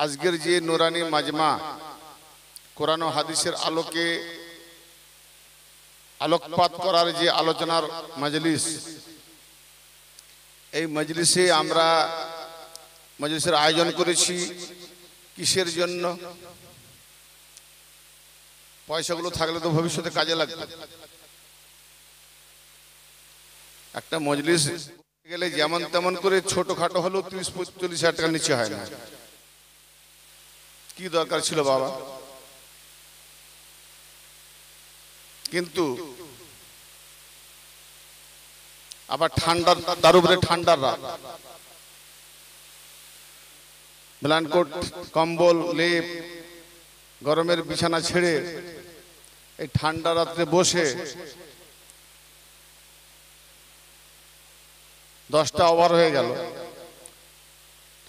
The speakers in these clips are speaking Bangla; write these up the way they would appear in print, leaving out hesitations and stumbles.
আজকের যে নুরানি মাজমা কোরআন ও হাদিসের আলোকে আলোকপাত করার যে আলোচনার মজলিস, এই মজলিসে আমরা মজলিসের আয়োজন করেছি কিসের জন্য? পয়সাগুলো থাকলে তো ভবিষ্যতে কাজে লাগবে। একটা মজলিস গেলে যেমন তেমন করে ছোটখাটো হলেও 30-45 হাজার টাকার নিচে হয় না। কি দরকার ছিল বাবা? কিন্তু আবার ঠান্ডার, তার উপরে ঠান্ডার রাত, ব্ল্যাঙ্কেট, কম্বল, লেপ, গরমের বিছানা ছেড়ে এই ঠান্ডা রাত্রে বসে 10টা ওভার হয়ে গেল।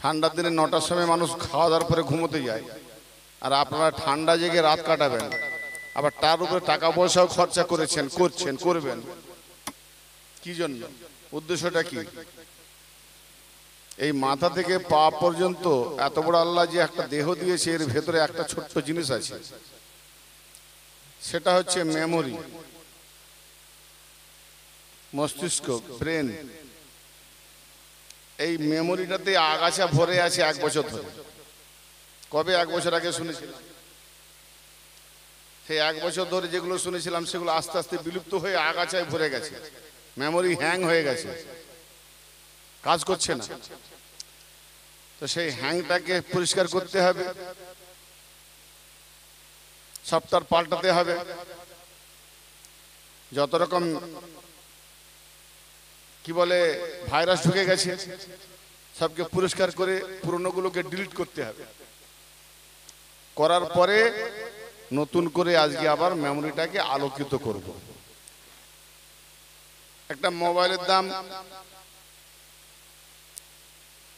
ঠান্ডার দিনে 9টার সময় মানুষ খাওয়া দাওয়ার পরে ঘুমোতে যায়, আর আপনারা ঠান্ডা জেগে রাত কাটাবেন, আবার তার উপরে টাকা পয়সাও খরচা করবেন কি জন্য? উদ্দেশ্যটা কি? এই মাথা থেকে পা পর্যন্ত এত বড় আল্লাহ যে একটা দেহ দিয়েছে, এর ভেতরে একটা ছোট্ট জিনিস আছে, সেটা হচ্ছে মেমোরি, মস্তিষ্ক, ব্রেন। এই মেমোরিটাতে আগাছা ভরে আছে 1 বছর ধরে। কবে? 1 বছর আগে শুনেছিলাম। সেই 1 বছর ধরে যেগুলো শুনেছিলাম সেগুলো আস্তে আস্তে বিলুপ্ত হয়ে আগাছায় ভরে গেছে। মেমোরি হ্যাং হয়ে গেছে, কাজ করছে না। তো সেই হ্যাংটাকে পরিষ্কার করতে হবে, সফটওয়্যার পাল্টাতে হবে। যত রকম কি বলে ভাইরাস ঢুকে গেছে, সবকে পরিষ্কার করে পুরনোগুলোকে ডিলিট করতে হবে। করার পরে নতুন করে আজকে আবার মেমোরিটাকে আলোকিত করব। একটা মোবাইলের দাম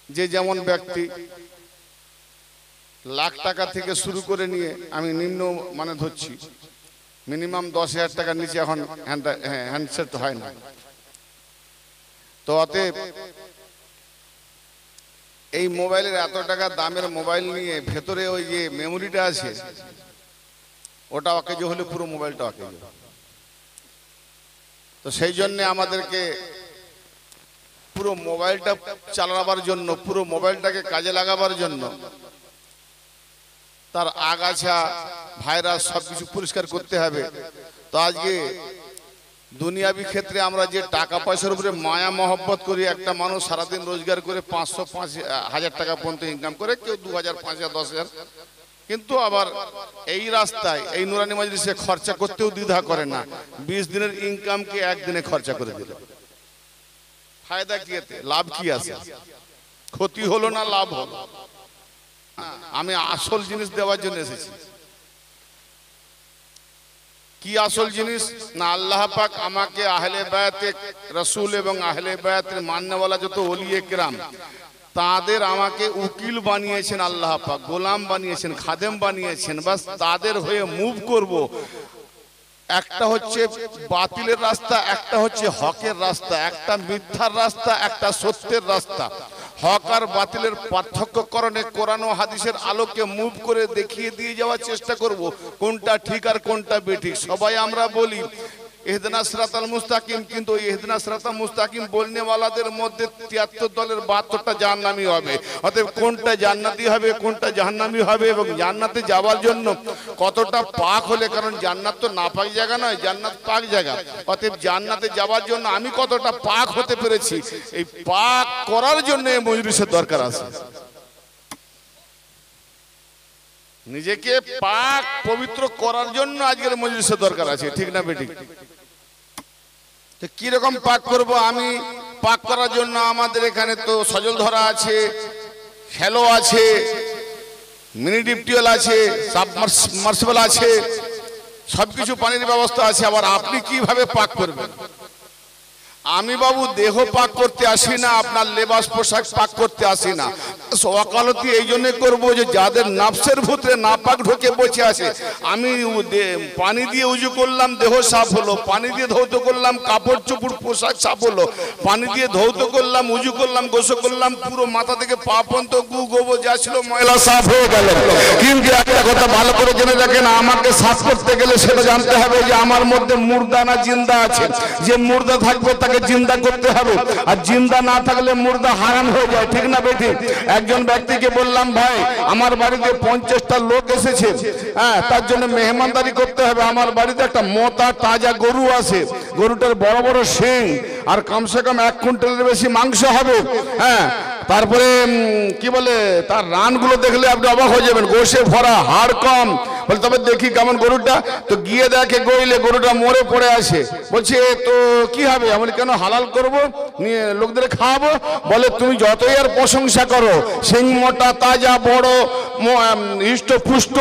যে যেমন ব্যক্তি, লাখ টাকা থেকে শুরু করে নিয়ে আমি নিম্ন মানে ধরছি, মিনিমাম 10,000 টাকার নিচে এখন হ্যান্ডসেট হয় না। তো অতএব এই মোবাইলের এত টাকা দামের মোবাইল নিয়ে ভেতরে ওই যে মেমোরিটা আছে, ওটা অকেজ হলে পুরো মোবাইলটা অকেজ। তো সেই জন্য আমাদেরকে পুরো মোবাইলটা চালাবার জন্য, পুরো মোবাইলটাকে কাজে লাগাবার জন্য তার আগাছা, ভাইরাস সবকিছু পরিষ্কার করতে হবে। তো আজকে দুনিয়াবি ক্ষেত্রে আমরা যে টাকা পয়সার উপরে মায়া মহব্বত করি, একটা মানুষ সারাদিন রোজগার করে 500-5,000 টাকা পর্যন্ত ইনকাম করে, কেউ 2,000, 5,000, 10,000, কিন্তু আবার এই রাস্তায় এই নুরানি মজলিসে খরচা করতেও দ্বিধা করে না। 20 দিনের ইনকামকে 1 দিনে খরচা করে দিল। ফায়দা কি এতে? লাভ কি আছে? ক্ষতি হলো না লাভ হলো? আমি আসল জিনিস দেওয়ার জন্য এসেছি। কি আসল জিনিস? না, আল্লাহ পাক আমাকে আহলে বায়াতে রাসূল এবং আহলে বায়াতের মাননেওয়ালা যত ওলিয়ে কেরাম, তাদের আমাকে উকিল বানিয়েছেন আল্লাহ পাক, গোলাম বানিয়েছেন, খাদেম বানিয়েছেন। বাস তাদের হয়ে মুভ করব। একটা হচ্ছে বাতিলের রাস্তা, একটা হচ্ছে হকের রাস্তা, একটা মিথ্যার রাস্তা, একটা সত্যের রাস্তা। হক আর বাতিলের পার্থক্যকরণে কোরআন ও হাদিসের আলোকে মুভ করে দেখিয়ে দিয়ে যাওয়ার চেষ্টা করব, কোনটা ঠিক আর কোনটা বেঠিক। সবাই আমরা বলি ইহদিনা সিরাতাল মুস্তাকিম, কিন্তু ইহদিনা সিরাতাল মুস্তাকিম বলনেওয়ালাদের মধ্যে 73 দলের 72টা জাহান্নামী হবে। অতএব কোনটা জান্নাতি হবে, কোনটা জাহান্নামী হবে, এবং জান্নাতে যাওয়ার জন্য কতটা পাক হলে, কারণ জান্নাত তো নাপাক জায়গা নয়, জান্নাত পাক জায়গা। অতএব জান্নাতে যাওয়ার জন্য আমি কতটা পাক হতে পেরেছি, এই পাক করার জন্য এই মজলিসের দরকার আছে। নিজেকে পাক পবিত্র করার জন্য আজকের মজলিসের দরকার আছে, ঠিক না বেঠিক? কি রকম পাক করব? আমি পাক করার জন্য আমাদের এখানে তো সজল ধরা আছে, শ্যালো আছে, মিনি ডিপটিউল আছে, সাবমার্সিবল আছে, সবকিছু পানির ব্যবস্থা আছে। আবার আপনি কিভাবে পাক করবেন? আমি বাবু দেহ পাক করতে আসি না, আপনার লেবাস পোশাক পাক করতে আসি না। ওয়াকালতি এই জন্য করবো যে যাদের নাফসের ভিতরে নাপাক ঢোকে বসে আছে, আমি পানি দিয়ে উজু করলাম, দেহ সাফ হলো, পানি দিয়ে ধৌত করলাম, কাপড় চোপড় পোশাক সাফ হলো, পানি দিয়ে ধৌত করলাম, উজু করলাম, গোসল করলাম, পুরো মাথা থেকে পা পর্যন্ত গু গোবর যা ছিল ময়লা সাফ হয়ে গেল। কিন্তু একটা কথা ভালো করে জেনে রাখেন, আমাকে সাফ করতে গেলে সেটা জানতে হবে যে আমার মধ্যে মুর্দা না জিন্দা আছে। যে মুর্দা থাকবে তাকে জিন্দা করতে হবে, আর জিন্দা না থাকলে মুর্দা হারাম হয়ে যায়, ঠিক না বেঠি? একজন ব্যক্তিকে বললাম, ভাই আমার বাড়িতে 50টা লোক এসেছে, হ্যাঁ তার জন্য মেহমানদারি করতে হবে। আমার বাড়িতে একটা মোটা তাজা গরু আছে, গরুটার বড় বড় শিং, আর কমসে কম 1 কুইন্টালের বেশি মাংস হবে। হ্যাঁ তারপরে কি বলে, তার রানগুলো দেখলে আপনি অবাক হয়ে যাবেন, গোশে ভরা, হাড় কম। বলে তবে দেখি কেমন গরুটা। তো গিয়ে দেখে গইলে গরুটা মরে পড়ে আছে। বলছে তো কি হবে? আমি কেন হালাল করবো, নিয়ে লোকদের খাওয়াবো? বলে তুমি যতই আর প্রশংসা করো, শিং মোটা তাজা বড় হৃষ্টপুষ্ট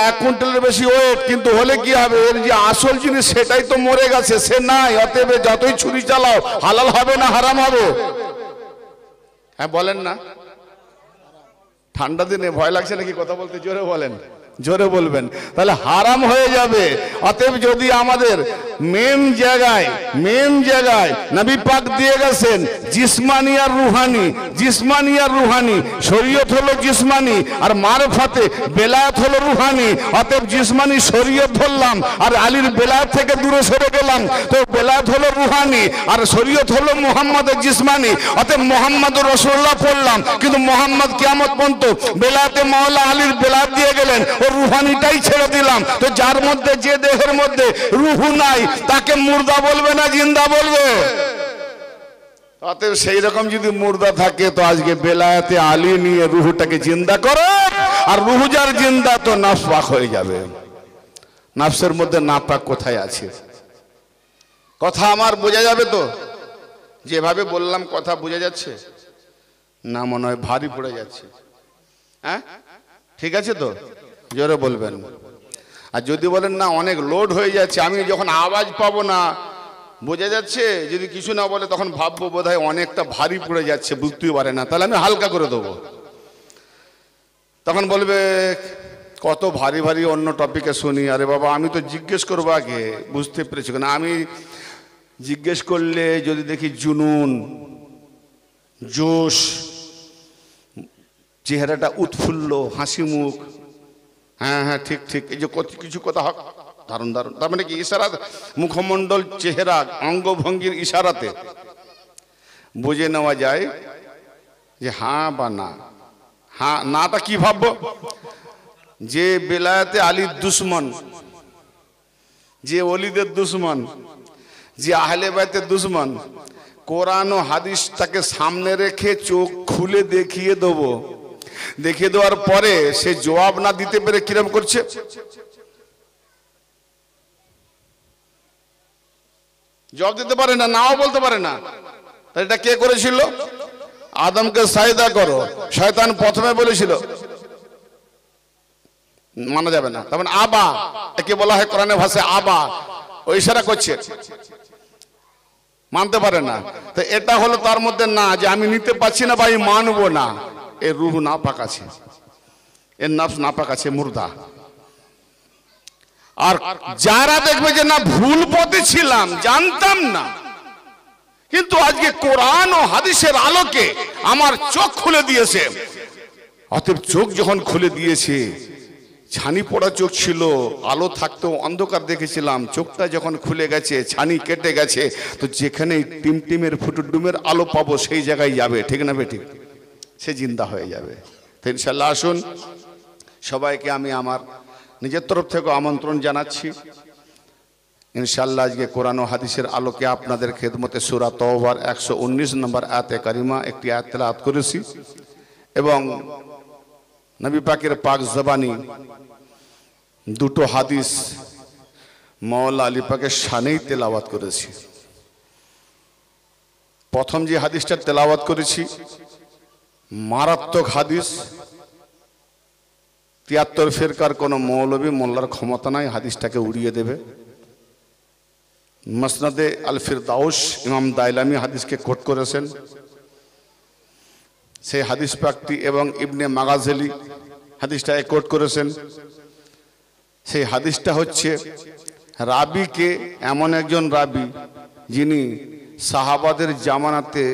1 কুইন্টালের বেশি ওয়েট, কিন্তু হলে কি হবে, এর যে আসল জিনিস সেটাই তো মরে গেছে, সে নাই। অতএব যতই ছুরি চালাও হালাল হবে না হারাম হবে? হ্যাঁ বলেন না। ঠান্ডা দিনে ভয় লাগছে নাকি কথা বলতে? জোরে বলেন, জোরে বলবেন, তাহলে হারাম হয়ে যাবে। অতএব যদি আমাদের মেন জায়গায় নবী পাক দিয়ে গেছেন জিসমানি আর রুহানি, জিসমানি আর রুহানি, শরীয়ত হলো জিসমানি আর মারফতে বেলায়েত হলো রুহানি। অতএব জিসমানি শরীয়ত ধরলাম আর আলীর বেলায়েত থেকে দূরে সরে গেলাম, তো বেলায়েত হলো রুহানি আর শরীয়ত হলো মুহাম্মাদের জিসমানি। অতএব মুহাম্মাদুর রাসূলুল্লাহ পড়লাম, কিন্তু মুহাম্মদ কিয়ামত পর্যন্ত বেলায়েতে মাওলা আলীর বেলায়েত দিয়ে গেলেন, ও রুহানিটাই ছেড়ে দিলাম। তো যার মধ্যে, যে দেহের মধ্যে রুহু নাই, তাকে মুর্দা বলবে না জিন্দা বলবে? অতএব সেই রকম যদি মুর্দা থাকে, তো আজকে বেলায়েতে আলী নিয়ে রুহুটাকে জিন্দা করো। আর রুহু যার জিন্দা, তো নাফস পাক হয়ে যাবে। নাফসের মধ্যে নাপাক কোথায় আছে? কথা আমার বোঝা যাবে তো? যেভাবে বললাম কথা বোঝা যাচ্ছে না? মনে হয় ভারী পড়ে যাচ্ছে। হ্যাঁ ঠিক আছে তো? জোরে বলবেন। আর যদি বলেন না অনেক লোড হয়ে যাচ্ছে, আমি যখন আওয়াজ পাবো না, বোঝা যাচ্ছে, যদি কিছু না বলে তখন ভাববো বোধহয় অনেকটা ভারী পড়ে যাচ্ছে, বুঝতেই পারে না, তাহলে আমি হালকা করে দেবো। তখন বলবে কত ভারী ভারী অন্য টপিকে শুনি। আরে বাবা, আমি তো জিজ্ঞেস করবো আগে, বুঝতে পেরেছি না? আমি জিজ্ঞেস করলে যদি দেখি জুনুন, জোশ, চেহারাটা উৎফুল্ল, হাসি মুখ, হ্যাঁ হ্যাঁ ঠিক ঠিক, এই যে কিছু কথা দারুণ দারুণ, তার মানে কি ইশারা, মুখমণ্ডল, চেহারা, অঙ্গভঙ্গির ইশারাতে বুঝে নেওয়া যায় যে হ্যাঁ বা না। হ্যাঁ নাটা কি ভাববো? যে বেলায়েতে আলীর দুশ্মন, যে ওলিদের দুশ্মন, যে আহলে বাইতের দুশ্মন, কোরআন ও হাদিসটাকে সামনে রেখে চোখ খুলে দেখিয়ে দেবো। দেখিয়ে দেওয়ার পরে সে জবাব না দিতে পেরে কিরম করছে? জবাব দিতে পারে না, নাও বলতে পারে না। এটা কে করেছিল? আদমকে সাজদা করো। শয়তান প্রথমে বলেছিল, মানা যাবে না। তার মানে আবা, একে বলা হয় কোরআনের ভাষায় আবা, ওই ইশারা করছে, মানতে পারে না। তো এটা হলো তার মধ্যে না, যে আমি নিতে পারছি না বা আমি মানবো না। এর রুহ নাপাক আছে, এর নাফস নাপাক আছে, মুর্দা। আর যারা দেখবে যে না ভুল পথে ছিলাম, জানতাম না, কিন্তু আজকে কোরআন ও হাদিসের আলোকে আমার চোখ খুলে দিয়েছে। অতএব চোখ যখন খুলে দিয়েছে, ছানি পড়া চোখ ছিল, আলো থাকতেও অন্ধকার দেখেছিলাম, চোখটা যখন খুলে গেছে, ছানি কেটে গেছে, তো যেখানে টিমটিমের ফুটুডুমের আলো পাবো সেই জায়গায় যাবে, ঠিক না বেঠিক? সে জিন্দা হয়ে যাবে। তো ইনশাআল্লাহ আসুন, সবাইকে আমি আমার নিজের তরফ থেকে আমন্ত্রণ জানাচ্ছি। ইনশাআল্লাহ আজকে কোরআন ও হাদিসের আলোকে আপনাদের খেদমতে সূরা তাওবার 119 নম্বর আয়াতে কারিমা একটি আয়াত তেলাওয়াত করেছি, এবং নবী পাকের পাক জবানি দুটো হাদিস মাওলা আলী পাকের শানেই তেলাওয়াত করেছি। প্রথম যে হাদিসটা তেলাওয়াত করেছি, মারাত্মক হাদিস, 73 ফেরকার কোন মৌলবী মোল্লার ক্ষমতা নাই হাদিসটাকে উড়িয়ে দেবে। মসনদে আল ফিরদাউস ইমাম দাইলামি হাদিসকে কোট করেছেন। সেই হাদিস পাকটি এবং ইবনে মাগাজেলি হাদিসটা কোট করেছেন। সেই হাদিসটা হচ্ছে রাবিকে এমন একজন রাবি যিনি সাহাবাদের জামানাতে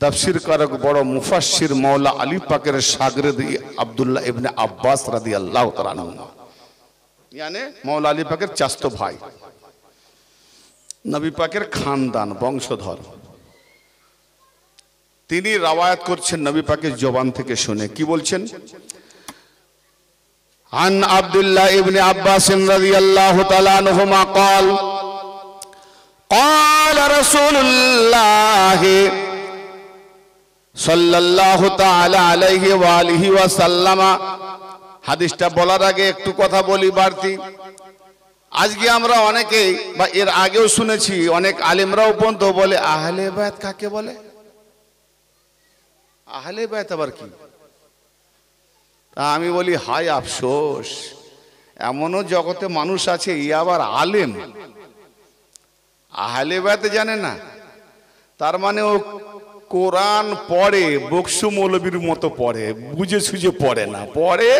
তাফসীর কারক বড় মুফাসসির মাওলা আলী পাকের শাগির্দ আব্দুল্লাহ ইবনে আব্বাস রাদিয়াল্লাহু তাআলা আনহু, মানে মাওলা আলী পাকের চাচতো ভাই, নবী পাকের খানদান বংশধর। তিনি রওয়ায়াত করছেন নবী পাকের জবান থেকে শুনে। কি বলছেন? عن عبد الله ابن عباس رضي الله تعالى عنهما قال قال رسول الله صلى الله تعالى عليه وآله وسلم। হাদিসটা বলার আগে একটু কথা বলি বাড়তি। আজকে আমরা অনেকেই বা এর আগেও শুনেছি অনেক আলেমরাও পর্যন্ত বলে আহলে বায়াত কাকে বলে? আহলে বায়াত আবার কি? তা আমি বলি হায় আফসোস, এমনও জগতে মানুষ আছে ই আবার আলেম, আহলে বায়াত জানে না। তার মানে ও কোরআন পড়ে বকশু মৌলবীর মতো পড়ে, বুঝে সুঝে পড়ে না, পড়ে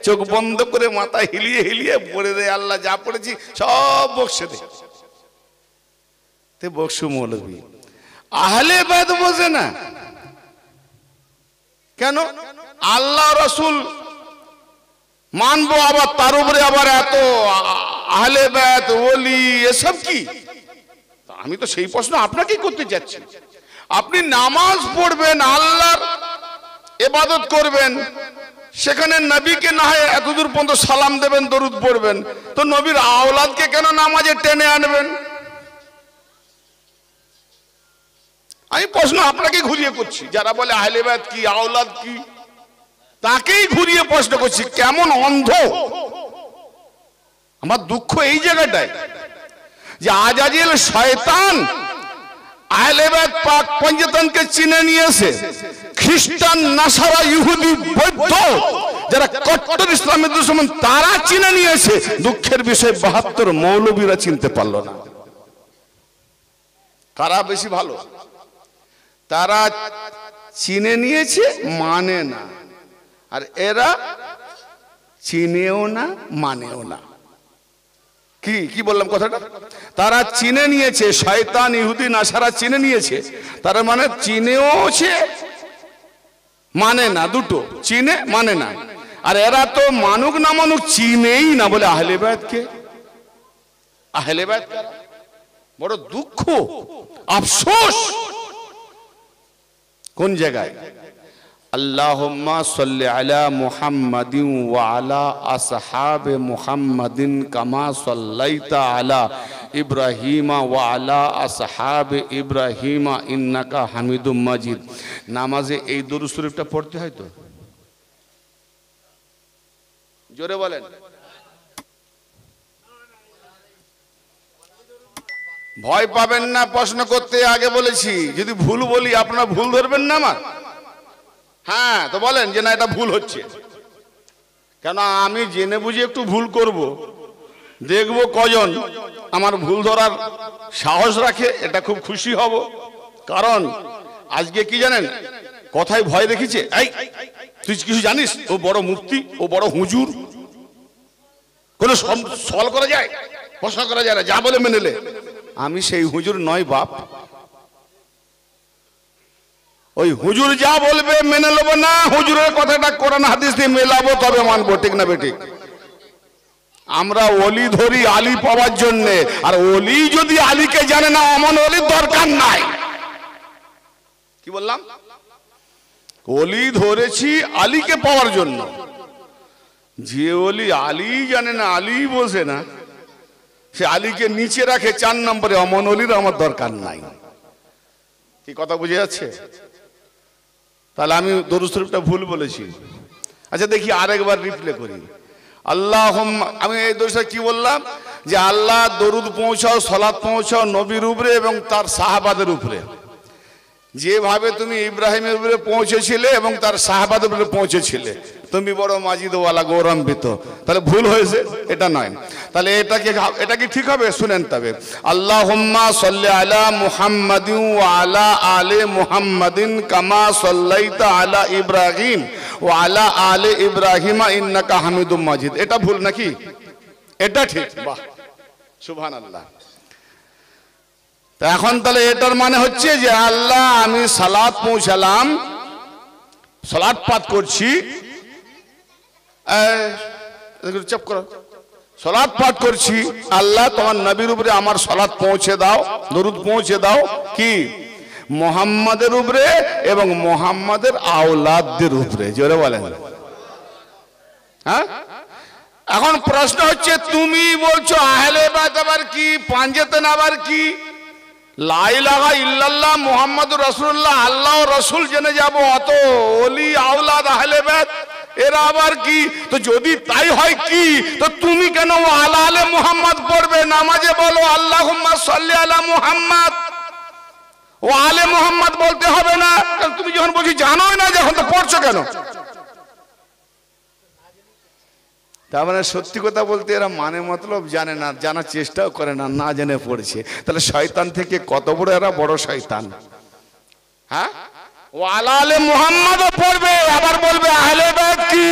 চোখ বন্ধ করে মাথা হিলিয়ে হিলিয়ে পড়ে দেয় আল্লাহ যা পড়েছি সব বকশে দে, বকশু মৌলবী। আহলে বায়াত বোঝে না কেন? আল্লাহ রসুল মানবো, আবার তার উপরে আবার এত আহলে বায়াত ওলি এসব কি? আমি তো সেই প্রশ্ন আপনাকেই করতে যাচ্ছি। আপনি নামাজ পড়বেন, আল্লাহর ইবাদত করবেন, সেখানে নবীকে না হয় এতদূর পর্যন্ত সালাম দেবেন, দরুদ পড়বেন, তো নবীর আওলাদকে কেন নামাজে টেনে আনবেন? আমি প্রশ্ন আপনাকে ঘুরিয়ে করছি। যারা বলে আহলে বায়াত কি, আওলাদ কি, তাকেই ঘুরিয়ে প্রশ্ন করছি। কেমন অন্ধ! আমার দুঃখ এই জায়গাটায় যে আজাজিল শয়তান আহলে বায়াত পাক পঞ্জতনকে চিনে নিয়েছে, খ্রিস্টান নাসারা ইহুদি বৌদ্ধ যারা কট্টর ইসলামের দুশমন তারা চিনে নিয়েছে। দুঃখের বিষয় 72 মৌলবীরা চিনতে পারলো না। কারা বেশি ভালো? তারা চিনে নিয়েছে, মানে না, আর এরা চিনেও না মানেও না। কি কি বললাম কথাটা? তারা চিনে নিয়েছে, শয়তান ইহুদি নাসারা চিনে নিয়েছে, তার মানে চিনেওছে মানে না, দুটো চিনে মানে না। আর এরা তো মানুক না মানুক চিনেই না, বলে আহলে বায়াত কে? আহলে বায়াত কারা? বড় দুঃখ, আফসোস। কোন জায়গায়? আল্লাহুম্মা সাল্লি আলা মুহাম্মাদিন ওয়া আলা আসহাবে মুহাম্মাদিন কামা সাল্লাইতা আলা ইব্রাহিমা ওয়া আলা আসহাবে ইব্রাহিমা ইন্নাকা হামিদুম মাজিদ। নামাজে এই দরুদ শরীফটা পড়তে হয় তো? জোরে বলেন। ভয় পাবেন না প্রশ্ন করতে, আগে বলেছি যদি ভুল বলি আপনারা ভুল ধরবেন না আমার। হ্যাঁ, তো বলেন যে না এটা ভুল হচ্ছে, কেন আমি জেনে বুঝে একটু ভুল করব, দেখবো কজন আমার ভুল ধরার সাহস রাখে, এটা খুব খুশি হব। কারণ আজকে কি জানেন, কথায় ভয় দেখিছে। এই তুই কিছু জানিস? ও বড় মুফতি, ও বড় হুজুর, কোনো সওয়াল করা যায়, প্রশ্ন করা যায় না, যা বলে মেনে নে। আমি সেই হুজুর নয় বাপ, ওই হুজুর যা বলবে মেনে নেবো না, হুজুরের কথাটা কোরআন হাদিস দিয়ে মেলাবো তবে মানবো, ঠিক না বেঠিক? আমরা ওলি ধরি আলী পাওয়ার জন্য, আর ওলি যদি আলীকে জানে না, অমন ওলির দরকার নাই। কি বললাম? ওলি ধরেছি আলীকে পাওয়ার জন্য। যে ওলি আলী জানে না, আলী বোঝে না, সে আলীকে নিচে রাখে 4 নম্বরে, অমন ওলির আমার দরকার নাই। কি কথা বুঝে যাচ্ছে? তাহলে আমি দরুদ শরীফটা ভুল বলেছি। আচ্ছা দেখি আরেকবার রিপ্লে করি। আল্লাহুম্মা, আমি এই দরুদটা কি বললাম? যে আল্লাহ দরুদ পৌঁছাও, সালাত পৌঁছাও নবীর উপরে এবং তার সাহাবাদের উপরে, যেভাবে তুমি ইব্রাহিমের উপরে পৌঁছেছিলে এবং তার সাহাবাদের উপরে পৌঁছেছিলে, তুমি বড় মাজিদওয়ালা গৌরম্বিত, তাহলে ভুল হয়েছে, এটা নয়। তাহলে এটা কি ঠিক হবে? শুনেন তবে, আল্লাহুম্মা সাল্লি আলা মুহাম্মাদিন ওয়া আলা আলি মুহাম্মাদিন কামা সাল্লাইতা আলা ইব্রাহিম ওয়া আলা আলি ইব্রাহিম ইন্নাকা হামিদুম মাজিদ। এটা ভুল নাকি? এটা ঠিক। বাহ, সুবহানাল্লাহ। তা এখন তাহলে এটার মানে হচ্ছে যে আল্লাহ আমি সালাত পৌঁছালাম, সালাত পাঠ করছি, চুপ করো, সালাত পাঠ করছি, আল্লাহ তোমার নবীর উপরে আমার সালাত পৌঁছে দাও, দরুদ পৌঁছে দাও, কি মুহাম্মাদের উপরে এবং মুহাম্মাদের আওলাদদের উপরে। জোরে বলেন। হ্যাঁ, এখন প্রশ্ন হচ্ছে তুমি বলছো আহলে বাইত আবার কি, পাঞ্জাতেন আবার কি, লা ইলাহা ইল্লাল্লাহ মুহাম্মাদুর রাসূলুল্লাহ, আল্লাহ রাসূল জেনে যাব, অত ওলি আওলাদ আহলে বাইত এরা আবার কি? তো যদি তাই হয় কি, তো তুমি কেন আলা আলে মুহাম্মদ পড়বে? নামাজে বলো আল্লাহুম্মা সাল্লি আলা মুহাম্মদ ও আলে মুহাম্মদ বলতে হবে না? তুমি যখন বলছি জানোই না যখন, তো পড়ছো কেন? তার মানে সত্যি কথা বলতে এরা মানে মতলব জানে না, জানার চেষ্টাও করে না, না জেনে পড়ছে। তাহলে শয়তান থেকে কত বড় এরা বড় শয়তান। হ্যাঁ, ও আলা আলে মুহাম্মদও পড়বে, আবার বলবে আহলে বাইত কি।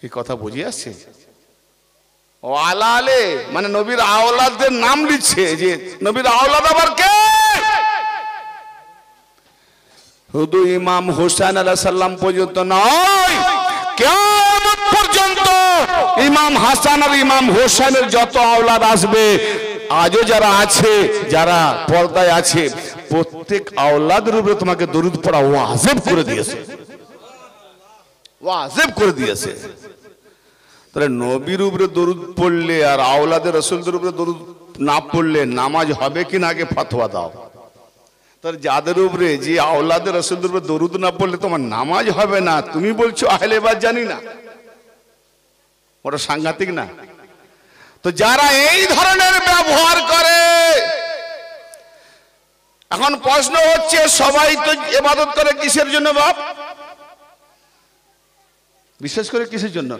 এই কথা বুঝে আসছে? ও আলা আলে মানে নবীর আওলাদদের নাম দিচ্ছে, যে নবীর আওলাদ আবার কে? শুধু ইমাম হোসেন আলাইহিস সালাম পর্যন্ত নয়, কিয়ামত পর্যন্ত ইমাম হাসান আর ইমাম হোসেনের যত আওলাদ আসবে, আজও যারা আছে, যারা পর্দায় আছে, প্রত্যেক আওলাদের উপরে তোমাকে দরুদ পড়া ওয়াজিব করে দিয়েছে, ওয়াজিব করে দিয়েছে। তাহলে নবীর উপরে দরুদ পড়লে আর আওলাদের রাসূলদের উপরে দরুদ না পড়লে নামাজ হবে কিনা আগে ফতোয়া দাও। তাহলে যাদের উপরে, যে আওলাদের রাসূলদের উপরে দরুদ না পড়লে তোমার নামাজ হবে না, তুমি বলছো আহলে বাইত জানি না, ওটা সাংঘাতিক না? তো যারা এই ধরনের ব্যবহার করে, এখন প্রশ্ন হচ্ছে সবাই তো ইবাদত করে কিসের জন্য বাপ? বিশেষ করে কিসের জন্য?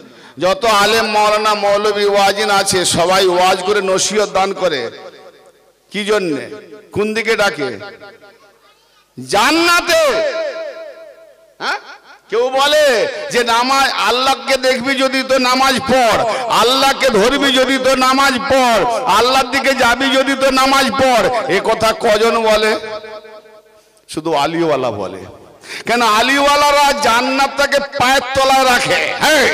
যত আলেম মাওলানা মৌলভী ওয়াজিন আছে সবাই ওয়াজ করে নসিহত দান করে, কি জন্য? কোন দিকে ডাকে? জান্নাতে। হ্যাঁ, কেউ বলে যে নামাজ, আল্লাহকে দেখবি যদি তো নামাজ পড়, আল্লাহকে ধরবি যদি তো নামাজ পড়, আল্লাহর দিকে যাবি যদি তো নামাজ পড়। এ কথা কজন বলে? শুধু আলিওয়ালা বলে। কেন? আলিওয়ালারা জান্নাতটাকে পায়ের তলায় রাখে। হ্যাঁ,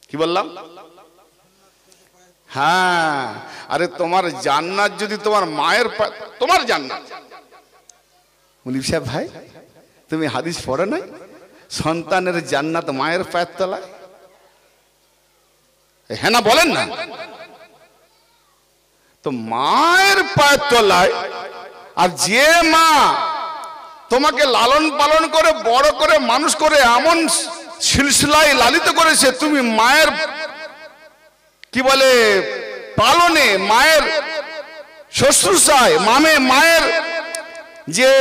কি বললাম? হ্যাঁ, আরে তোমার জান্নাত যদি তোমার মায়ের, তোমার জান্নাত। মুনিব সাহেব ভাই, তুমি হাদিস পড়ো নাই? সন্তানের জান্নাত মায়ের পায়ের তলায়। হ্যাঁ না বলেন না? তো মায়ের পায়ের তলায়। আর যে মা তোমাকে লালন পালন করে বড় করে মানুষ করে এমন সিলসিলায় লালিত করেছে, তুমি মায়ের কি বলে পালনে, মায়ের শুশ্রূষায়, মায়ের যে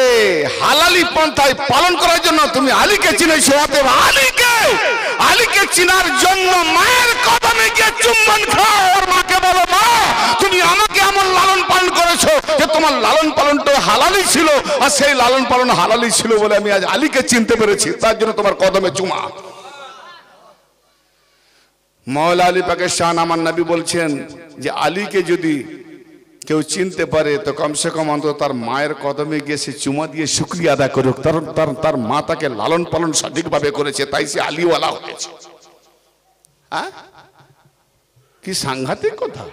হালালি পন্থায় পালন করার জন্য তুমি আলীকে চিনেছো। অতএব আলীকে চিনার জন্য মায়ের কদমে গিয়ে চুম্বন খাও, আর মাকে বলো মা তুমি আমাকে এমন লালন পালন করেছো যে তোমার লালন পালনটা হালালি ছিল, আর সেই লালন পালন হালালি ছিল বলে আমি আজ আলীকে চিনতে পেরেছি, তার জন্য তোমার কদমে চুমা। মওলা আলী পাকের শান আমার নবী বলছেন যে আলীকে যদি কেউ চিনতে পারে তো কমসে কম অন্তত তার মায়ের কদমে গিয়ে সে চুমা দিয়ে শুকরিয়া আদায় করুক, তার মা তাকে লালন পালন সঠিকভাবে করেছে, তাই সে আলীওয়ালা হয়েছে। হ্যাঁ, কি সাংঘাতিক কথা।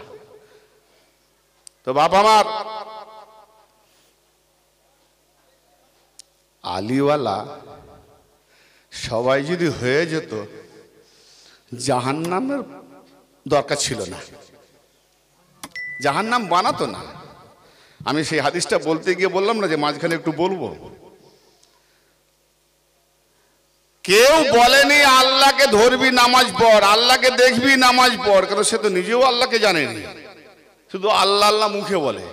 তো বাবা আমার, আলীওয়ালা সবাই যদি হয়ে যেত, জাহান্নামের দরকার ছিল না, জাহান্নাম বানাতো না। আমি সেই হাদিসটা বলতে গিয়ে বললাম না যে মাঝখানে একটু বলবো। কেউ বলেনি আল্লাহকে ধরবি নামাজ পড়, আল্লাহকে দেখবি নামাজ পড়, কারণ সে তো নিজেও আল্লাহকে জানেনি, শুধু আল্লাহ আল্লাহ মুখে বলে।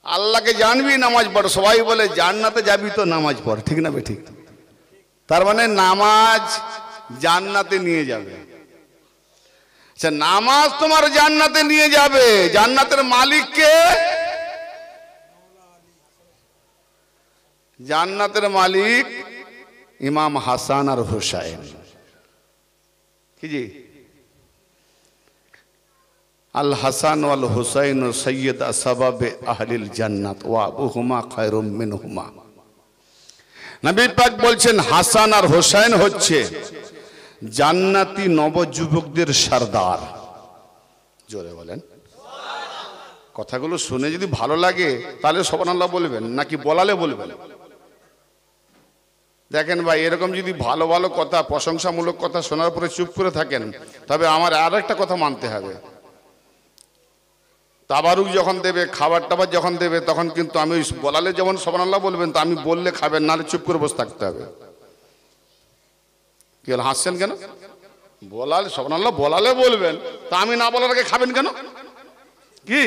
আল্লাহকে জানবি নামাজ পড়। সবাই বলে জান্নাতে যাবি তো নামাজ পড়, ঠিক না বেঠিক? তার মানে নামাজ জান্নাতে নিয়ে যাবে। আচ্ছা, নামাজ তোমার জান্নাতে নিয়ে যাবে, জান্নাতের মালিক কে? জান্নাতের মালিক ইমাম হাসান আর হুসাইন। কি জি? আল হাসান ওয়াল হুসাইন সৈয়দ আসবাবে আহলিল জান্নাত ওয়া আবুহুমা খায়রুম মিনহুমা। নবী পাক বলছেন হাসান আর হুসাইন হচ্ছে জান্নাতি নবযুবকদের সরদার। জোরে বলেন। কথাগুলো শুনে যদি ভালো লাগে তাহলে সুবহানাল্লাহ বলবেন, নাকি বলালে বলবেন? দেখেন ভাই, এরকম যদি ভালো ভালো কথা, প্রশংসামূলক কথা শোনার পরে চুপ করে থাকেন, তবে আমার আর একটা কথা মানতে হবে। তাবারুক যখন দেবে, খাবার টাবার যখন দেবে, তখন কিন্তু আমি বলালে যেমন সুবহানাল্লাহ বলবেন, তা আমি বললে খাবেন, নাহলে চুপ করে বসে থাকতে হবে। কি হল, হাসছেন কেন? বলালে সুবহানাল্লাহ বলালে বলবেন, তা আমি না বলার আগে খাবেন কেন? কি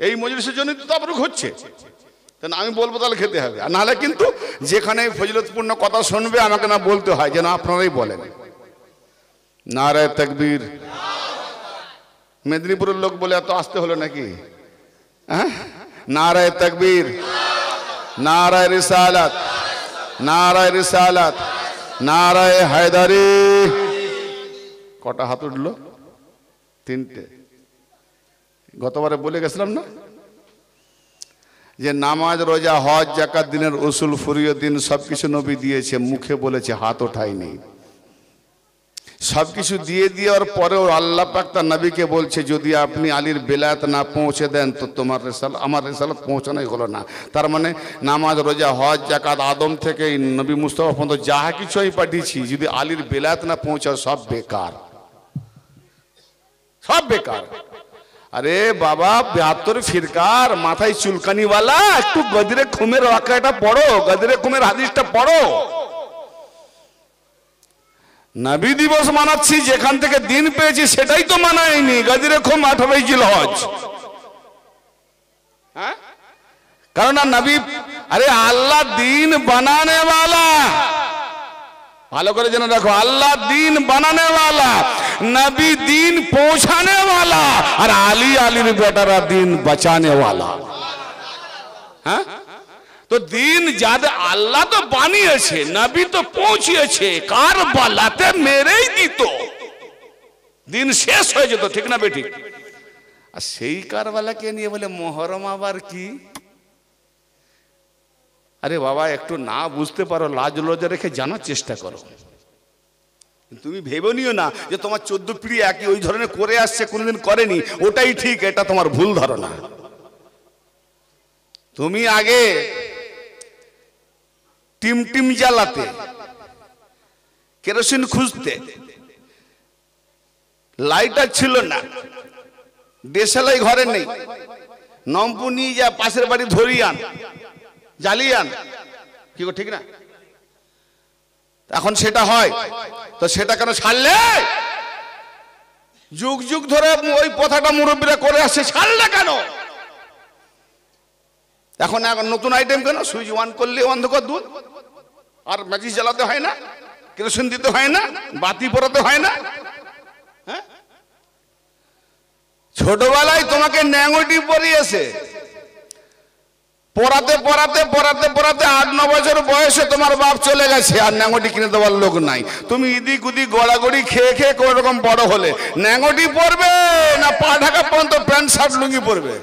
এই মজলিসের জন্য তো তাবারুক হচ্ছে, আমি বলবো তাহলে খেতে হবে। আর নাহলে কিন্তু যেখানে ফজিলতপূর্ণ কথা শুনবে আমাকে না বলতে হয়, যেন আপনারাই বলেন নারায়ে তাকবীর। মেদিনীপুরের লোক বলে এত আসতে হলো নাকি? নারায়ে তাকবীর, নারায়ে রিসালাত, নারায়ে রিসালাত, নারায়ে হায়দারি। কটা হাত উঠলো? তিনটে। গতবারে বলে গেছিলাম না যে নামাজ, রোজা, হজ, যাকাত, দিনের উসুল, ফুরিয়ে দিন সবকিছু নবী দিয়েছে, মুখে বলেছে, হাত ওঠায়নি। সবকিছু দিয়ে দেওয়ার পরেও আল্লাহ পাক তার নবীকে বলছে, যদি আপনি আলীর বেলায়েত না পৌঁছে দেন তো তোমার রিসালাত, আমার রিসালাত পৌঁছানোই হলো না। তার মানে নামাজ, রোজা, হজ, যাকাত, আদম থেকে নবী মুস্তাফা পর্যন্ত যা কিছু আমি পাঠিয়েছি, যদি আলীর বেলায়েত না পৌঁছায় সব বেকার, সব বেকার। আরে বাবা, 72 ফিরকার মাথায় চুলকানিওয়ালা, একটু গদিরে খুমের ওয়াকাটা পড়ো, গদিরে খুমের হাদিসটা পড়ো। নবী দিবস মানাচ্ছি, যেখান থেকে দিন পেয়েছি সেটাই তো মানায়নি। গদিরে খুম 18 জিলহজ, হ্যাঁ? কারণ নবী, আরে আল্লাহ দিন বানানে वाला, ভালো করে জেনে রাখো, আল্লাহ দিন বানানে वाला, নবী দিন পৌঁছানে वाला, আর আলী আলীর বেটারা দিন বাঁচানে वाला। হ্যাঁ, তো দিন যাদের আল্লাহ তো বানিয়েছে, নবী তো পৌঁছিয়েছে, কারবালাতে মেরেই দিত, দিন শেষ হয়ে যেত, ঠিক না বেঠিক? আর সেই কারবালাকে নিয়ে বলে মুহররম আবার কি? আরে বাবা, একটু না বুঝতে পারো, লাজ লজ্জা রেখে জানার চেষ্টা করো। তুমি ভেবে নিও না যে তোমার 14 পিঢ়ি একই ওই ধরনের করে আসছে, কোনোদিন করেনি, ওটাই ঠিক, এটা তোমার ভুল ধারণা। তুমি আগে টিম জ্বালাতে, কেরোসিন খুঁজতে, লাইটার ছিল না, দেশালাই ঘরে নেই, নম্বু নিয়ে যা পাশের বাড়ি ধরিয়ে আন, জ্বালিয়ে আন, কি গো ঠিক না? এখন সেটা হয় তো সেটা কেন ছাড়লে? যুগ যুগ ধরে ওই কথাটা মুরব্বীরা করে আসছে, ছাড়লে কেন? এখন নতুন আইটেম কেন? সুইচ অন করলে অন্ধকার দূর, আর ম্যাচিস জ্বালাতে হয় না, কেরোসিন দিতে হয় না, বাতি পোড়াতে হয় না। হ্যাঁ, ছোটবেলায় তোমাকে ন্যাংটি পরিয়েছে, পড়াতে পড়াতে পড়াতে পড়াতে 8-9 বছর বয়সে তোমার বাপ চলে গেছে, আর ন্যাংটি কিনে দেওয়ার লোক নাই। তুমি ইদিক উদিক গড়াগড়ি খেয়ে খেয়ে কোন রকম বড় হলে, ন্যাংটি পরবে না পা ঢাকা পর্যন্ত প্যান্ট শার্ট লুঙ্গি পরবে?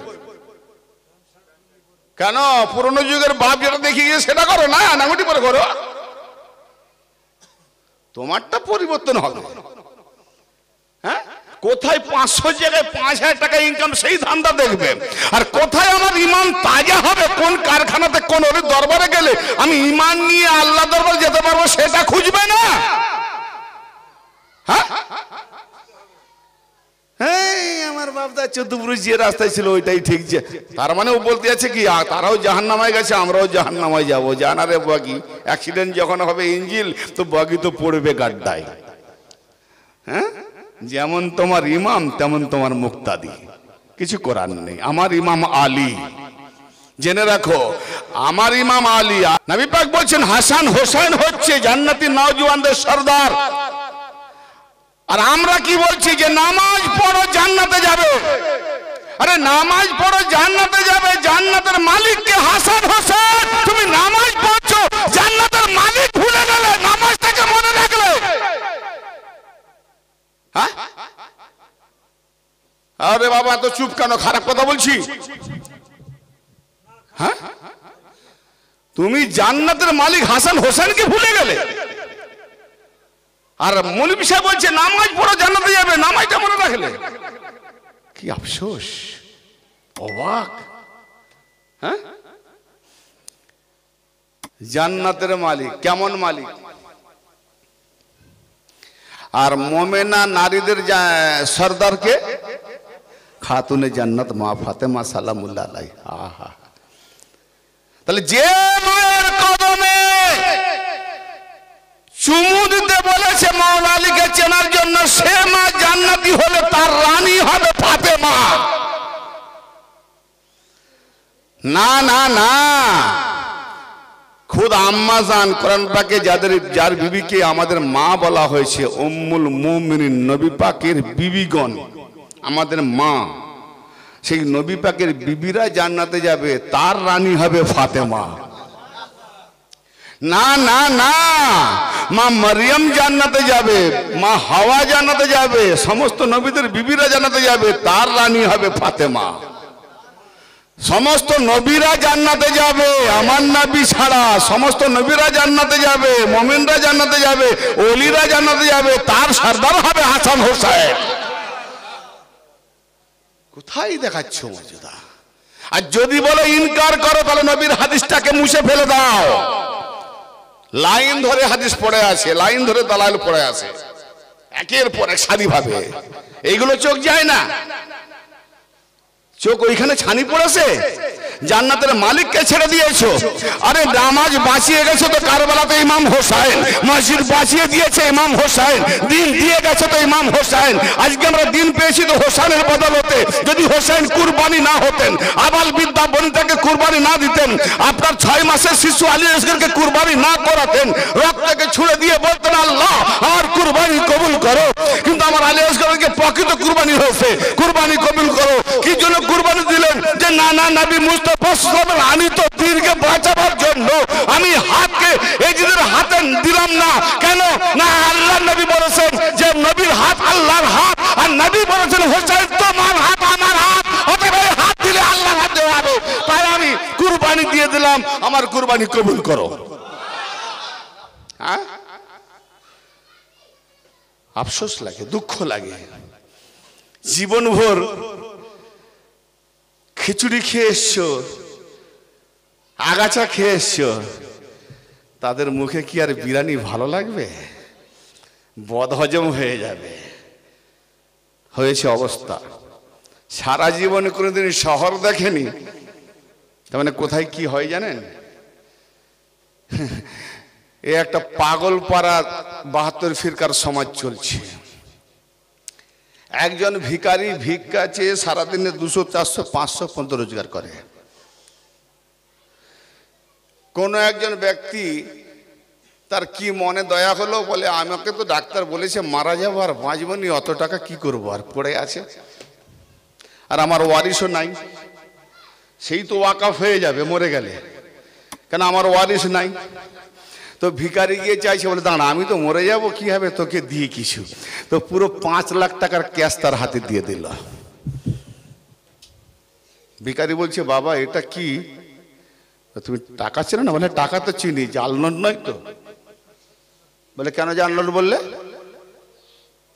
কেন? পুরনো যুগের বাপ যেটা দেখি গিয়ে সেটা করো না, ন্যাংটি পরে করো। তোমারটা পরিবর্তন হবে। হ্যাঁ, কোথায় 500 জায়গায় 5000 টাকা ইনকাম, সেই ধান্দা দেখবে। আর কোথায় আমার ইমান তাজা হবে, কোন কারখানাতে কোন ওর দরবারে গেলে আমি ইমান নিয়ে আল্লাহ দরবারে যেতে পারবো, সেটা খুঁজবে না। হ্যাঁ, আমার বাপদা 14 পুরুষ যে রাস্তায় ছিল ওইটাই ঠিক। যে তার মানে ও বলতে আছে কি, তারাও জাহান্নামায় গেছে, আমরাও জাহান্নামায় যাবো। জানারে বগি, অ্যাক্সিডেন্ট যখন হবে ইঞ্জিল, তো বগি তো পড়বে গাড্ডায়। হ্যাঁ, যেমন তোমার ইমাম তেমন তোমার মুক্তাদি, কিছু করার নেই। আমার ইমাম আলী, জেনে রাখো আমার ইমাম আলী, নবী পাক বলছেন হাসান হোসেন হচ্ছে জান্নাতি নওজওয়ানদের সর্দার। আর আমরা কি বলছি যে নামাজ পড়ো জান্নাতে যাবে। আরে নামাজ পড়ো জান্নাতে যাবে, জান্নাতের মালিককে হাসান হোসেন, তুমি নামাজ পড়ছো জান্নাতের মালিক ভুলে গেলে, নামাজটাকে মনে রাখলে। হ্যাঁ আরে বাবা তো চুপ কেন, খারাপ কথা বলছি? হ্যাঁ তুমি জান্নাতের মালিক হাসান হোসেনকে ভুলে গেলে। আর মৌলভী সাহেব বলছে নামাজ পড়ো জান্নাতে যাবে, নামাজটা মনে রাখলে। কি আফসোস, অবাক। হ্যাঁ জান্নাতের মালিক কেমন মালিক? আর মোমেনা নারীদের সর্দারকে খাতুনে জান্নাত মা ফাতেমা সালামুল্লাহ আলাইহা। আহা, তাহলে যে মায়ের কদমে চুমু দিতে বলেছে মাওলা আলীকে চেনার জন্য, সে মা জান্নাতি হলে তার রানী হবে ফাতেমা। না না না, খুদ আম্মা জান কোরআন পাকে যার বিবিকে আমাদের মা বলা হয়েছে, উম্মুল মুমিনিন, নবী পাকের বিবিগণ আমাদের মা, সেই নবী পাকের বিবিরা জান্নাতে যাবে, তার রানী হবে ফাতেমা। না না না, মা মরিয়ম জান্নাতে যাবে, মা হাওয়া জান্নাতে যাবে, সমস্ত নবীদের বিবিরা জান্নাতে যাবে, তার রানী হবে ফাতেমা। সমস্ত নবীরা জান্নাতে যাবে, আমার নবী ছাড়া সমস্ত নবীরা জান্নাতে যাবে, মুমিনরা জান্নাতে যাবে, ওলিরা জান্নাতে যাবে, তার সর্দার হবে হাসান হোসেন। কোথায় দেখাচ্ছ মর্যাদা? আর যদি বলে ইনকার করো, তাহলে নবীর হাদিসটাকে মুছে ফেলে দাও। লাইন ধরে হাদিস পড়ে আছে, লাইন ধরে দালাল পড়ে আছে, একের পর এক সারি ভাবে। এইগুলো চোখ যায় না, চোখ ওইখানে ছানি পড়েছে। জান্নাতের মালিককে ছেড়ে দিয়েছো। আরে নামাজ বাঁচিয়ে গেছে তো কারবালাতে ইমাম হোসেন, মসজিদ বাঁচিয়ে দিয়েছে ইমাম হোসেন, দিন দিয়ে গেছে তো ইমাম হোসেন। আজকে আমরা দিন পেয়েছি তো হোসেনের বদলতে। যদি হোসেন কুরবানি না হতেন, আবাল বিদ্যা বনিতাকে কুরবানি না দিতেন, আপনার 6 মাসের শিশু আলী আসগরকে কুরবানি না করাতেন, রক্তকে ছুঁড়ে দিয়ে বলতেন আল্লাহ আমার কুরবানি কবুল করো, কিন্তু আমার আলী আসগরকে প্রকৃত কুরবানি হয়েছে, কুরবানি কবুল করো। কি জন্য কুরবানি দিলেন? যে না না, নবী মুস্তাফা সাল্লাল্লাহু আলাইহি, আমি তো তীরকে বাঁচাবার জন্য আমি হাতকে এজিদের হাতে দিলাম না। কেন না? আল্লাহর নবী বলেছেন যে নবীর হাত আল্লাহর হাত, আর নবী বলেছেন হোসেন তোমার হাত আমার হাত, অতএব হাত দিলে আল্লাহর হাতে হবে, তাই আমি কুরবানি দিয়ে দিলাম, আমার কুরবানি কবুল করো। হ্যাঁ আফসোস লাগে, দুঃখ লাগে। জীবনভর খিচুড়ি খেয়ে এসছো, আগাছা খেয়ে এসছো, তাদের মুখে কি আর বিরিয়ানি ভালো লাগবে? বদহজম হয়ে যাবে। হয়েছে অবস্থা। সারা জীবনে কোনোদিন শহর দেখেনি, তার মানে কোথায় কি হয় জানেন? এ একটা পাগল পাড়া 72 ফিরকার সমাজ চলছে। একজন ভিখারি ভিক্ষা চেয়ে সারাদিনে 200, 400, 500 পর্যন্ত রোজগার করে। কোন একজন ব্যক্তি তার কি মনে দয়া হলো, বলে আমাকে তো ডাক্তার বলেছে মারা যাবো, আর বাঁচবো নি, অত টাকা কি করবো, আর পড়ে আছে, আর আমার ওয়ারিশও নাই, সেই তো ওয়াকাফ হয়ে যাবে মরে গেলে, কেন আমার ওয়ারিশ নাই। তো ভিখারি গিয়ে চাইছে, বলে দাঁড়া আমি তো মরে যাব, কি হবে, তোকে দিয়ে কিছু। তো পুরো 5 লাখ টাকার ক্যাশ তার হাতে দিয়ে দিল। ভিখারি বলছে বাবা এটা কি? তুমি টাকা চেনো না? বলে টাকা তো চিনি, জাল নোট নয় তো। বলে কেন জাল নোট বললে?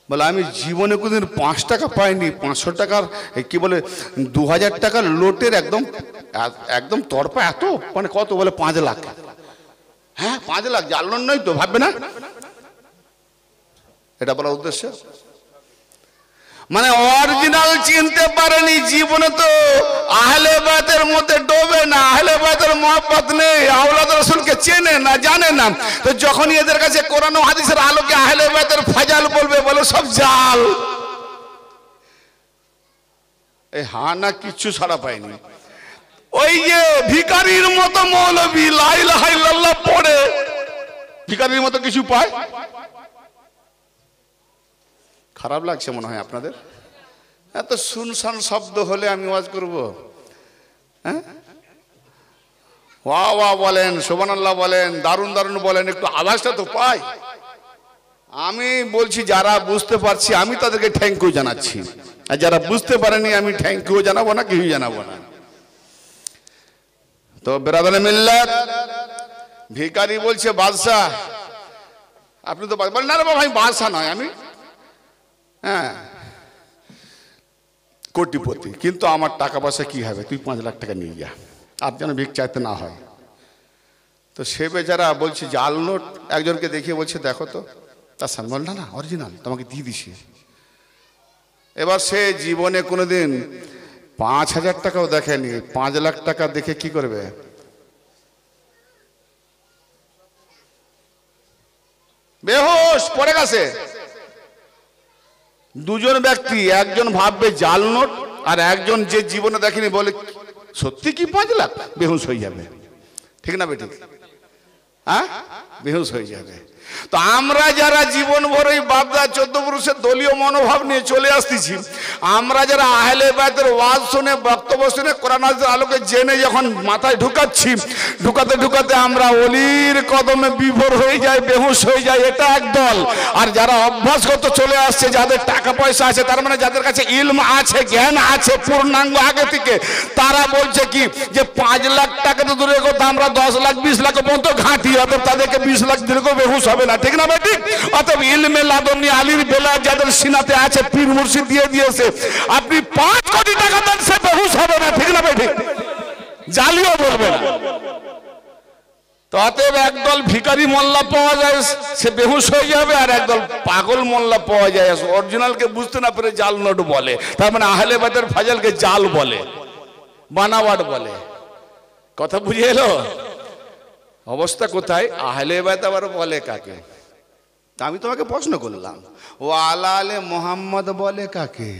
বলে আমি জীবনে কোনদিন 5 টাকা পাইনি, 500 টাকার কি বলে 2000 টাকার লোটের একদম একদম তরপা এত, মানে কত? বলে 5 লাখ। হ্যাঁ 5 লাখ, জাল নোট নয় তো, ভাববে না? এটা বলার উদ্দেশ্য মানে অরিজিনাল চিনতে পারেনি, জীবনে তো আহলে বায়তের মধ্যে ডোবে না, আহলে বায়তের মহব্বত নেই, আওলাদ রাসূলকে চেনে না, জানে না। তো যখনই এদের কাছে কোরআন ও হাদিসের আলোকে আহলে বায়তের ফাজাল বলবে, বলে সব জাল। এই হা না কিচ্ছু ছাড়া পায়নি। ওই যে ভিখারির মতো মৌলবী লা ইলাহা ইল্লাল্লাহ পড়ে ভিখারির মতো কিছু পায়? খারাপ লাগছে মনে হয় আপনাদের? এত শুনশান শব্দ হলে আমি ওয়াজ করব? হ্যাঁ, ওয়া ওয়া বলেন, সুবহানাল্লাহ বলেন, দারুন দারুন বলেন, একটু আওয়াজটা তো পাই। আমি বলছি যারা বুঝতে পারছি আমি তাদেরকে থ্যাংক ইউ জানাচ্ছি, আর যারা বুঝতে পারেনি আমি থ্যাংক ইউ জানাবো না, কিছুই জানাবো না। তো বেরাদারে মিল্লাত, ভিখারি বলছে বাদশাহ, আপনি তো বলেন না রে বাবা আমি বাদশাহ নয়, আমি হ্যাঁ কোটিপতি, কিন্তু আমার টাকা পয়সা কি হবে, তুই 5 লাখ টাকা নিয়ে যা, আর যেন ভিক চাইতে না হয়। তো সে বেচারা বলছে জাল নোট, একজনকে দেখিয়ে বলছে দেখো তো, তার সামনে বল না না অরিজিনাল, তোমাকে দিয়ে দিছি। এবার সে জীবনে কোনোদিন 5,000 টাকাও দেখেনি, 5 লাখ টাকা দেখে কি করবে? বেহুশ পড়ে গেছে। দুজন ব্যক্তি, একজন ভাববে জাল নোট, আর একজন যে জীবনে দেখেনি বলে সত্যি কি 5 লাখ, বেহুশ হয়ে যাবে। ঠিক না বেঠিক? হ্যাঁ, বেহুশ হয়ে যাবে। তো আমরা যারা জীবন ভর এই বাপদা 14 পুরুষের দলীয় মনোভাব নিয়ে চলে আসতেছি, আমরা যারা আহলে বায়তের ওয়াজ শুনে, বক্তব্য শুনে, কোরআন হাদিসের আলোকে জেনে যখন মাথায় ঢুকাচ্ছি, ঢুকাতে ঢুকাতে আমরা অলির কদমে বিভোর হয়ে যাই, বেহুশ হয়ে যাই, এটা একদল। আর যারা অভ্যাসগত চলে আসছে, যাদের টাকা পয়সা আছে, তার মানে যাদের কাছে ইলম আছে, জ্ঞান আছে পূর্ণাঙ্গ আগে থেকে, তারা বলছে কি যে 5 লাখ টাকা তো দূরের কথা, আমরা 10 লাখ 20 লাখ পর্যন্ত ঘাঁটি, অতএব তাদেরকে 20 লাখ দিলেও বেহুশ হবে না। ঠিক না বেটি? অতএব ইলমে লাদুনি আলীর বেলা যাদের সিনাতে আছে, পীর মুর্শিদ দিয়ে দিয়েছে, আপনি 5 কোটি টাকা দেন, সে বেহুশ হবে না। ঠিক না বেটি? জালিও বলবে না। তো অতএব একদল ভিখারি মোল্লা পাওয়া যায়, সে বেহুশ হয়ে যাবে, আর একদল পাগল মোল্লা পাওয়া যায়, অরিজিনালকে বুঝতে না পেরে জাল নোট বলে। তার মানে আহলে বায়তের ফাজালকে জাল বলে, বানাওয়াট বলে। কথা বুঝে এলো অবস্থা কোথায়? আহলে বায়ত আবার বলে কাকে? তা আমি তোমাকে প্রশ্ন করলাম, ও আলা আলে মোহাম্মদ বলে কাকে?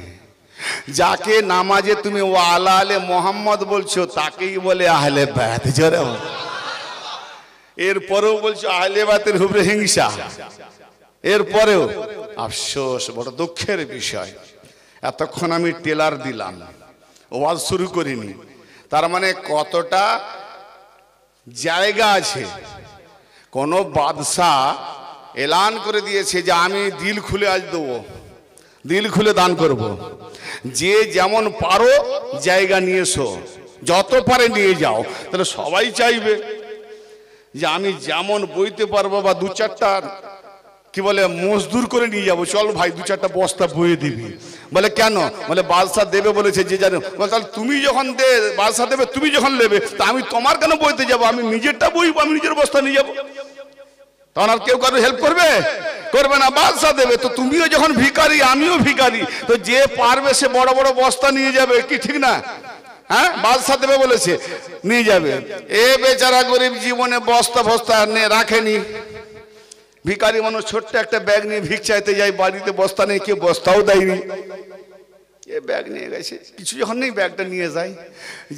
যাকে নামাজে তুমি ও আলা আলে মোহাম্মদ বলছো তাকেই বলে আহলে বায়ত। জোরে এরপরেও বলছো আহলে বায়তের উপরে হিংসা। এরপরেও আফসোস, বড় দুঃখের বিষয়, এতক্ষণ আমি টেলার দিলাম, ওয়াজ শুরু করিনি। তার মানে কতটা জায়গা আছে। কোন বাদশাহ এলান করে দিয়েছে যে আমি দিল খুলে আজ দেবো, দিল খুলে দান করব, যে যেমন পারো জায়গা নিয়ে এসো, যত পারে নিয়ে যাও। তাহলে সবাই চাইবে যে আমি যেমন বইতে পারবো, বা 2-4টা কি বলে মজদুর করে নিয়ে যাবো, চল ভাই 2-4টা বস্তা বয়ে দিবি। বলে কেন? বলে বাদশাহ দেবে বলেছে, যে জানো। বলে তাহলে তুমি যখন বাদশাহ দেবে, তুমি যখন নেবে, তা আমি তোমার কেন বইতে যাবো? আমি নিজেরটা বইবো, আমি নিজের বস্তা নিয়ে যাবো। তখন আর কেউ কারো হেল্প করবে? করবে না, বাদশাহ দেবে। তো তুমিও যখন ভিখারি, আমিও ভিখারি, তো যে পারবে সে বড় বড় বস্তা নিয়ে যাবে, কি ঠিক না? হ্যাঁ, বাদশাহ দেবে বলেছে, নিয়ে যাবে। এ বেচারা গরিব জীবনে বস্তা ফস্তা রাখেনি, ভিখারি মানুষ ছোট্ট একটা ব্যাগ নিয়ে ভিক চাইতে যায়, বাড়িতে বস্তা নেই, কেউ বস্তাও দেয়নি। এ ব্যাগ নিয়ে গেছে, কিছু যখন নেই ব্যাগটা নিয়ে যায়।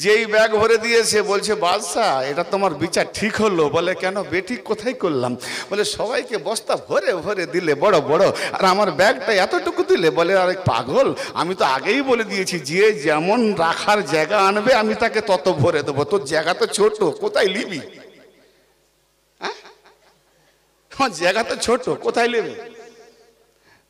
যেই ব্যাগ ভরে দিয়েছে, বলছে বাদশাহ এটা তোমার বিচার ঠিক হলো? বলে কেন বেঠিক কোথায় করলাম? বলে সবাইকে বস্তা ভরে ভরে দিলে বড় বড়, আর আমার ব্যাগটা এতটুকু দিলে। বলে আরে পাগল, আমি তো আগেই বলে দিয়েছি যে যেমন রাখার জায়গা আনবে আমি তাকে তত ভরে দেবো, তোর জায়গা তো ছোট, কোথায় নিবি? আমার জায়গা তো ছোট, কোথায় নেবে?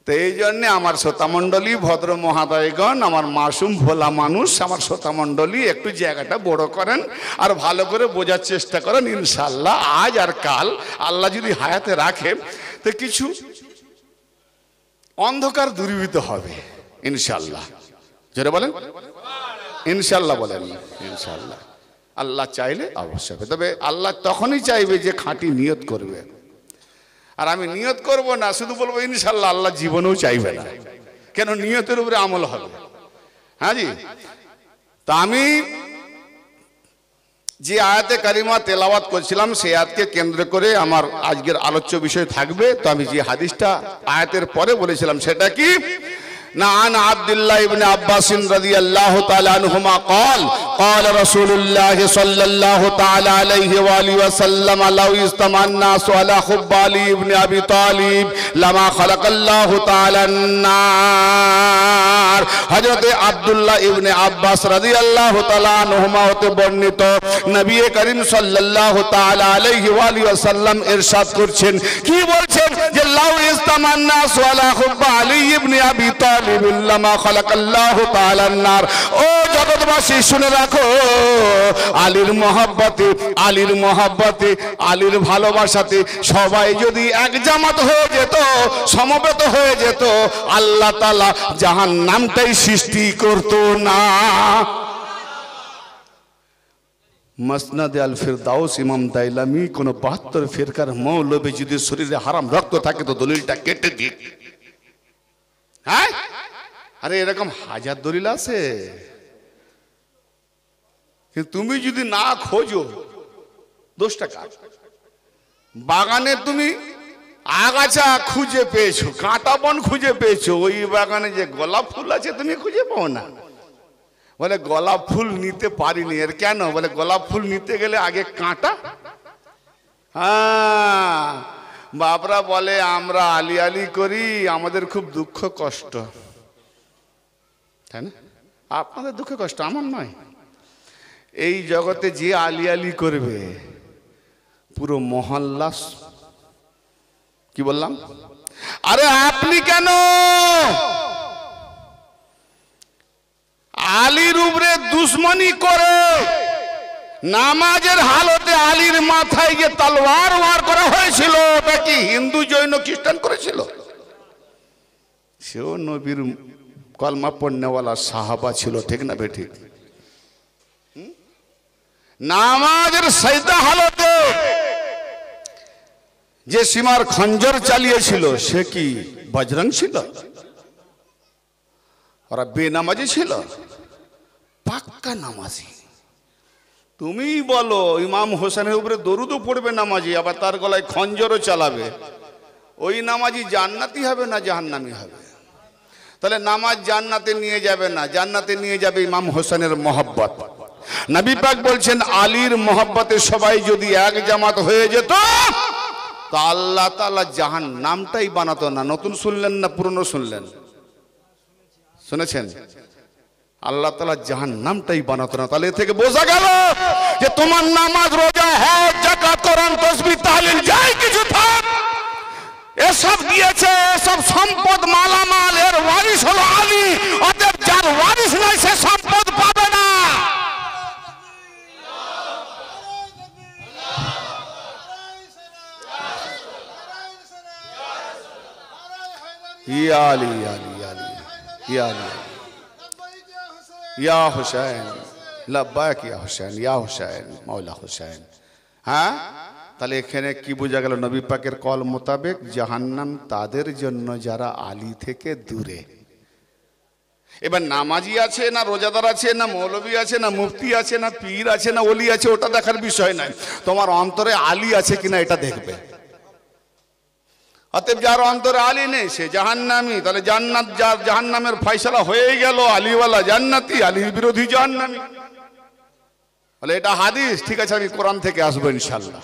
তো এই জন্যে আমার শ্রোতামণ্ডলী, ভদ্র মহাদয়গণ, আমার মাসুম ভোলা মানুষ, আমার শ্রোতামণ্ডলী একটু জায়গাটা বড় করেন, আর ভালো করে বোঝার চেষ্টা করেন। ইনশাল্লাহ আজ আর কাল আল্লাহ যদি হায়াতে রাখে, তো কিছু অন্ধকার দূরীভূত হবে ইনশাল্লাহ। জোরে বলেন ইনশাল্লাহ, বলেন ইনশাল্লাহ। আল্লাহ চাইলে অবশ্যই, তবে আল্লাহ তখনই চাইবে যে খাঁটি নিয়ত করবে। আর আমি নিয়ত করব না, শুধু বলবো ইনশাল্লাহ, আল্লাহ জীবনেও চাইবে না। কেন? নিয়তের উপরে আমল হবে। হ্যাঁ জি। তা আমি যে আয়াতে কারিমা তেলাওয়াত করছিলাম, সেই আয়াতকে কেন্দ্র করে আমার আজকের আলোচ্য বিষয় থাকবে। তো আমি যে হাদিসটা আয়াতের পরে বলেছিলাম সেটা কি, عن عبد الله بن عباس رضي الله تعالى عنهما قال قال رسول الله صلى الله تعالى عليه وآله وسلم لو اجتمع الناس على حب علي بن أبي طالب لما خلق الله تعالى النار হযরত আব্দুল্লাহ ইবনে আব্বাস রাদিয়াল্লাহু তাআলা আনহুমা হতে বর্ণিত নবী করিম সাল্লাল্লাহু তাআলা আলাইহি ওয়া আলিহি ওয়াসাল্লাম ইরশাদ করছেন কি বলছেন যে লাউ ইজতামান নাস ওয়ালা হুব্বা আলী ইবনে আবি তালিব লামা খালাকাল্লাহু তাআলা النار ও জগৎবাসী শুনে রাখো আলীর মহব্বতে আলীর ভালোবাসাতে সবাই যদি একজামাত হয়ে যেত সমবেত হয়ে যেত আল্লাহ তাআলা জাহান্নামটাই সৃষ্টি করত না মসনদ আল ফিরদাউস ইমাম দাইলামি কোন 72 ফিরকার মৌলবী যদি শরীরে হারাম রক্ত থাকে তো দলিলটা কেটে দিক হ্যাঁ আরে এরকম হাজার দলিল আছে কিন্তু তুমি যদি না খোঁজো দোষটা কার বাগানে তুমি আগাছা খুঁজে পেয়েছো কাঁটা বন খুঁজে পেয়েছো ওই বাগানে যে গোলাপ ফুল আছে তুমি খুঁজে পাও না বলে গোলাপ ফুল নিতে পারিনি এর কেন বলে গোলাপ ফুল নিতে গেলে আগে কাঁটা হ্যাঁ বাপরা বলে আমরা আলি আলি করি আমাদের খুব দুঃখ কষ্ট তাই না আপনাদের দুঃখ কষ্ট আমার নয় এই জগতে যে আলি আলি করবে পুরো মহল্লা কি বললাম আরে আপনি কেন আলীর উপরে দুশ্মনী করে নামাজের হালতে আলীর মাথায় যে তলোয়ার ওয়ার করা হয়েছিল ওটা কি হিন্দু জৈন খ্রিস্টান করেছিল সেও নবীর কলমা পড়নেওয়ালা সাহাবা ছিল ঠিক না বেঠিক নামাজের সাজদা হালতে যে সীমার খঞ্জর চালিয়েছিল সে কি বজরং ছিল ওরা বেনামাজি ছিল পাক্কা নামাজি তুমি বলো ইমাম হোসেনের উপরে দরুদও পড়বে নামাজি আবার তার গলায় খঞ্জরও চালাবে ওই নামাজি জান্নাতি হবে না জাহান্নামী হবে তাহলে নামাজ জান্নাতে নিয়ে যাবে না জান্নাতে নিয়ে যাবে ইমাম হোসেনের মহব্বত নবী পাক বলছেন আলীর মহব্বতে সবাই যদি এক জামাত হয়ে যেত তা আল্লাহ তাআলা জাহান্নামটাই বানাতো না নতুন শুনলেন না পুরনো শুনলেন শুনেছেন আল্লাহ তাআলা জাহান্নামটাই বানাতো না তাহলে এ থেকে বোঝা গেল যে তোমার নামাজ রোজা হজ যাকাত কোরআন তাসবিহ তাহলিল যাই কিছু থাক এসব দিয়েছে এসব সম্পদ মালামাল এর ওয়ারিস হলো আলী অতএব যার ওয়ারিস নাই সে সম্পদ পাবে না ইয়া আলী আলী আলী ইয়া আলী ইয়া হুসাইন লব্বাইক ইয়া হুসাইন মাওলা হুসাইন হ্যাঁ তাহলে এখানে কি বোঝা গেল নবী পাকের কল মোতাবেক জাহান্নাম তাদের জন্য যারা আলী থেকে দূরে এবার নামাজি আছে না রোজাদার আছে না মৌলবী আছে না মুফতি আছে না পীর আছে না ওলি আছে ওটা দেখার বিষয় নাই তোমার অন্তরে আলী আছে কিনা এটা দেখবে অতএব যার অন্তরে আলী নেই সে জাহান্নামী তাহলে জান্নাত যার জাহান্নামের ফয়সালা হয়ে গেল আলীওয়ালা জান্নাতি আলীর বিরোধী জাহান্নামী বলে এটা হাদিস ঠিক আছে আমি কোরআন থেকে আসবো ইনশাআল্লাহ